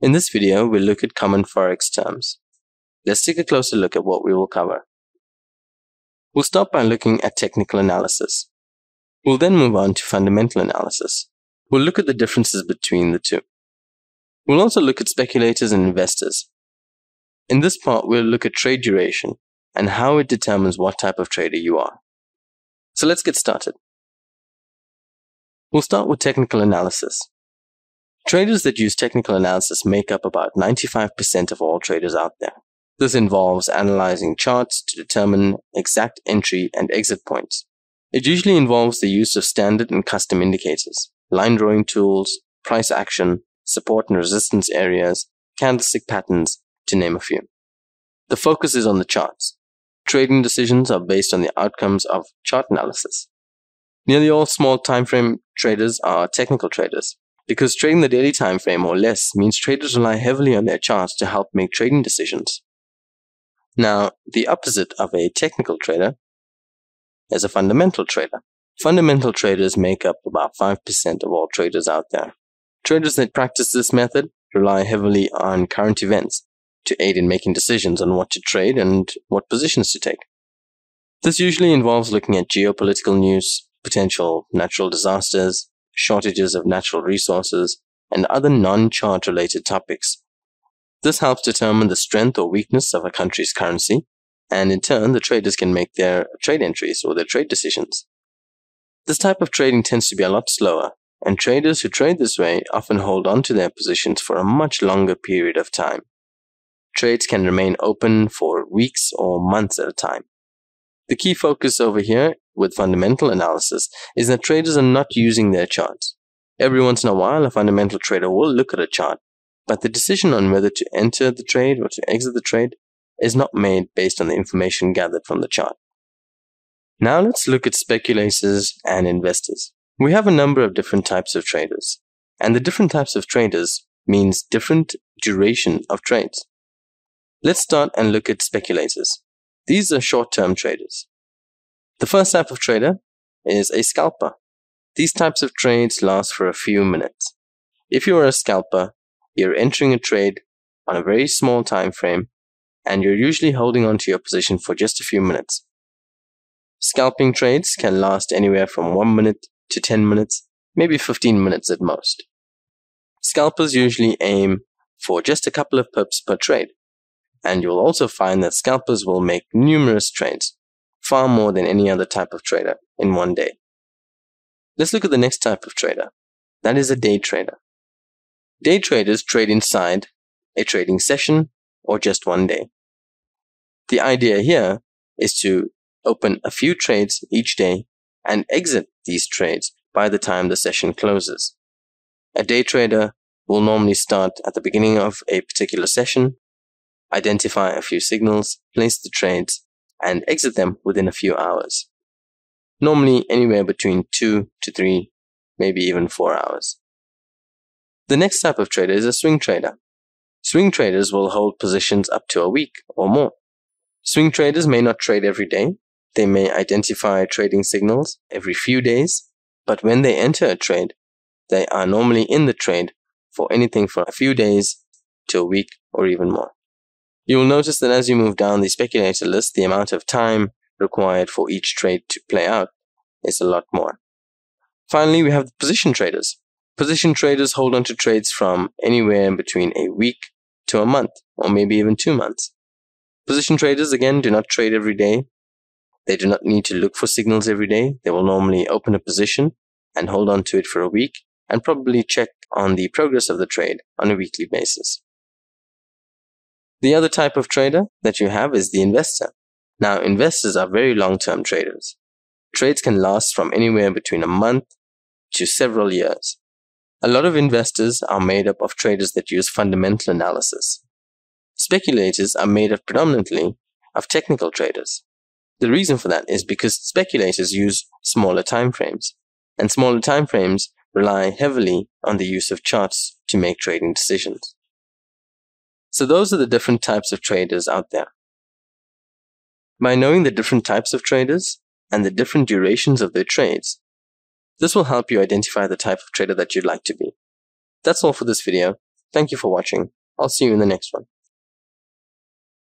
In this video, we'll look at common Forex terms. Let's take a closer look at what we will cover. We'll start by looking at technical analysis. We'll then move on to fundamental analysis. We'll look at the differences between the two. We'll also look at speculators and investors. In this part, we'll look at trade duration and how it determines what type of trader you are. So let's get started. We'll start with technical analysis. Traders that use technical analysis make up about 95% of all traders out there. This involves analyzing charts to determine exact entry and exit points. It usually involves the use of standard and custom indicators, line drawing tools, price action, support and resistance areas, candlestick patterns, to name a few. The focus is on the charts. Trading decisions are based on the outcomes of chart analysis. Nearly all small time frame traders are technical traders, because trading the daily time frame or less means traders rely heavily on their charts to help make trading decisions. Now, the opposite of a technical trader is a fundamental trader. Fundamental traders make up about 5% of all traders out there. Traders that practice this method rely heavily on current events to aid in making decisions on what to trade and what positions to take. This usually involves looking at geopolitical news, potential natural disasters, shortages of natural resources, and other non-chart related topics. This helps determine the strength or weakness of a country's currency, and in turn, the traders can make their trade entries or their trade decisions. This type of trading tends to be a lot slower, and traders who trade this way often hold on to their positions for a much longer period of time. Trades can remain open for weeks or months at a time. The key focus over here with fundamental analysis is that traders are not using their charts. Every once in a while, a fundamental trader will look at a chart, but the decision on whether to enter the trade or to exit the trade is not made based on the information gathered from the chart. Now let's look at speculators and investors. We have a number of different types of traders, and the different types of traders means different duration of trades. Let's start and look at speculators. These are short-term traders. The first type of trader is a scalper. These types of trades last for a few minutes. If you are a scalper, you're entering a trade on a very small time frame, and you're usually holding on to your position for just a few minutes. Scalping trades can last anywhere from 1 minute to 10 minutes, maybe 15 minutes at most. Scalpers usually aim for just a couple of pips per trade, and you'll also find that scalpers will make numerous trades, far more than any other type of trader in one day. Let's look at the next type of trader. That is a day trader. Day traders trade inside a trading session or just one day. The idea here is to open a few trades each day and exit these trades by the time the session closes. A day trader will normally start at the beginning of a particular session, identify a few signals, place the trades, and exit them within a few hours. Normally anywhere between 2 to 3, maybe even 4 hours. The next type of trader is a swing trader. Swing traders will hold positions up to a week or more. Swing traders may not trade every day. They may identify trading signals every few days, but when they enter a trade, they are normally in the trade for anything from a few days to a week or even more. You will notice that as you move down the speculator list, the amount of time required for each trade to play out is a lot more. Finally, we have the position traders. Position traders hold on to trades from anywhere between a week to a month, or maybe even 2 months. Position traders, again, do not trade every day. They do not need to look for signals every day. They will normally open a position and hold on to it for a week, and probably check on the progress of the trade on a weekly basis. The other type of trader that you have is the investor. Now, investors are very long-term traders. Trades can last from anywhere between a month to several years. A lot of investors are made up of traders that use fundamental analysis. Speculators are made up predominantly of technical traders. The reason for that is because speculators use smaller time frames, and smaller time frames rely heavily on the use of charts to make trading decisions. So those are the different types of traders out there. By knowing the different types of traders and the different durations of their trades, this will help you identify the type of trader that you'd like to be. That's all for this video. Thank you for watching. I'll see you in the next one.